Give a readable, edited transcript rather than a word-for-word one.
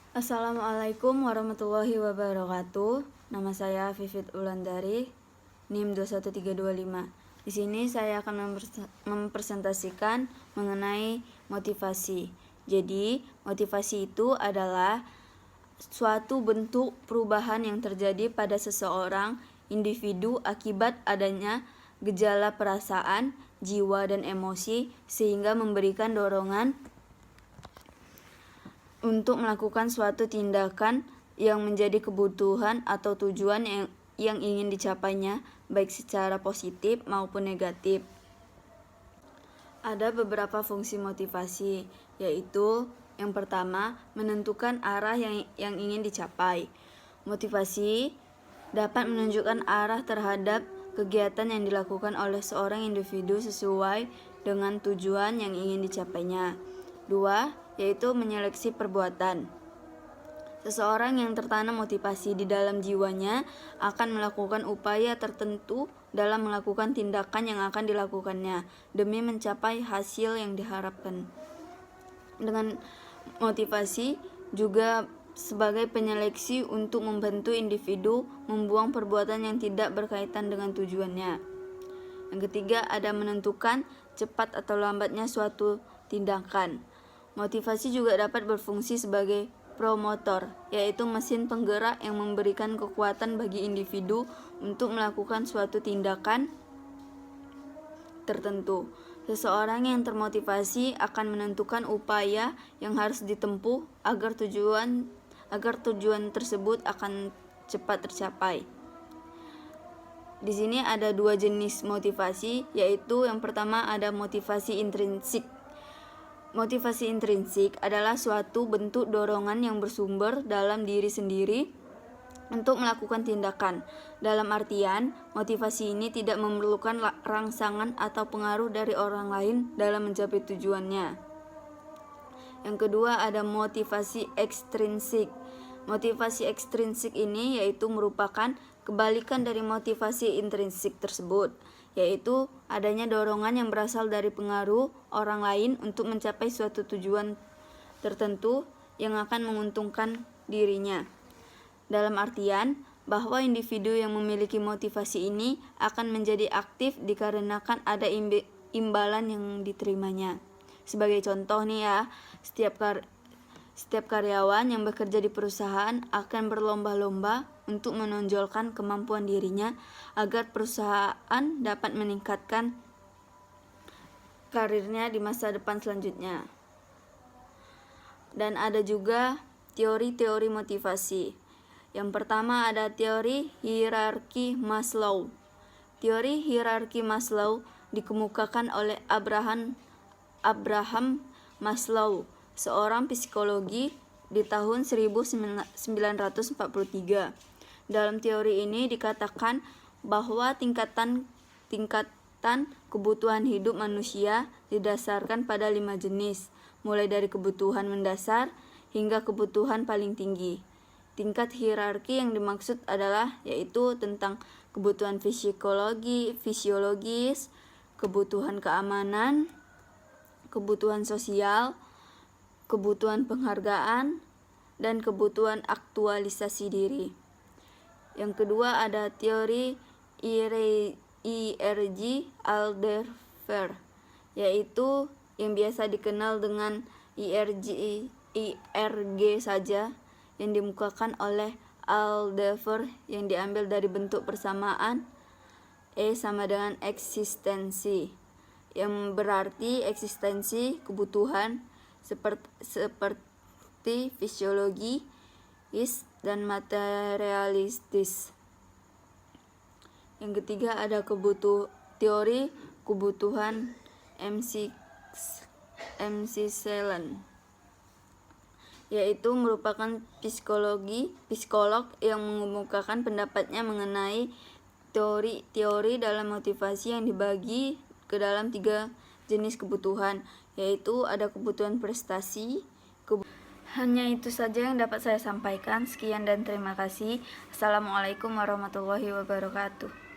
Assalamualaikum warahmatullahi wabarakatuh. Nama saya Vivit Wulandari, NIM 21325. Di sini saya akan mempresentasikan mengenai motivasi. Jadi, motivasi itu adalah suatu bentuk perubahan yang terjadi pada seseorang individu akibat adanya gejala perasaan, jiwa, dan emosi sehingga memberikan dorongan untuk melakukan suatu tindakan yang menjadi kebutuhan atau tujuan yang ingin dicapainya, baik secara positif maupun negatif. Ada beberapa fungsi motivasi, yaitu yang pertama, menentukan arah yang ingin dicapai. Motivasi dapat menunjukkan arah terhadap kegiatan yang dilakukan oleh seorang individu sesuai dengan tujuan yang ingin dicapainya. 2. Yaitu menyeleksi perbuatan. Seseorang yang tertanam motivasi di dalam jiwanya akan melakukan upaya tertentu dalam melakukan tindakan yang akan dilakukannya demi mencapai hasil yang diharapkan. Dengan motivasi juga sebagai penyeleksi untuk membantu individu membuang perbuatan yang tidak berkaitan dengan tujuannya. Yang ketiga, ada menentukan cepat atau lambatnya suatu tindakan. Motivasi juga dapat berfungsi sebagai promotor, yaitu mesin penggerak yang memberikan kekuatan bagi individu untuk melakukan suatu tindakan tertentu. Seseorang yang termotivasi akan menentukan upaya yang harus ditempuh agar tujuan tersebut akan cepat tercapai. Di sini ada dua jenis motivasi, yaitu yang pertama ada motivasi intrinsik. Motivasi intrinsik adalah suatu bentuk dorongan yang bersumber dalam diri sendiri untuk melakukan tindakan. Dalam artian, motivasi ini tidak memerlukan rangsangan atau pengaruh dari orang lain dalam mencapai tujuannya. Yang kedua ada motivasi ekstrinsik. Motivasi ekstrinsik ini yaitu merupakan kebalikan dari motivasi intrinsik tersebut, yaitu adanya dorongan yang berasal dari pengaruh orang lain untuk mencapai suatu tujuan tertentu yang akan menguntungkan dirinya. Dalam artian bahwa individu yang memiliki motivasi ini akan menjadi aktif dikarenakan ada imbalan yang diterimanya. Sebagai contoh nih ya, setiap karyawan yang bekerja di perusahaan akan berlomba-lomba untuk menonjolkan kemampuan dirinya agar perusahaan dapat meningkatkan karirnya di masa depan selanjutnya. Dan ada juga teori-teori motivasi. Yang pertama ada teori hierarki Maslow. Teori hierarki Maslow dikemukakan oleh Abraham Maslow, seorang psikologi di tahun 1943. Dalam teori ini dikatakan bahwa tingkatan kebutuhan hidup manusia didasarkan pada 5 jenis, mulai dari kebutuhan mendasar hingga kebutuhan paling tinggi. Tingkat hierarki yang dimaksud adalah yaitu tentang kebutuhan fisiologis, kebutuhan keamanan, kebutuhan sosial, kebutuhan penghargaan, dan kebutuhan aktualisasi diri. Yang kedua ada teori IRG Alderfer, yaitu yang biasa dikenal dengan IRG saja, yang dimukakan oleh Alderfer yang diambil dari bentuk persamaan E sama dengan eksistensi, yang berarti eksistensi kebutuhan seperti fisiologis dan materialistis. Yang ketiga ada teori kebutuhan McClellan, yaitu merupakan psikolog yang mengemukakan pendapatnya mengenai teori dalam motivasi yang dibagi ke dalam 3 jenis kebutuhan, yaitu ada kebutuhan prestasi. Hanya itu saja yang dapat saya sampaikan. Sekian dan terima kasih. Assalamualaikum warahmatullahi wabarakatuh.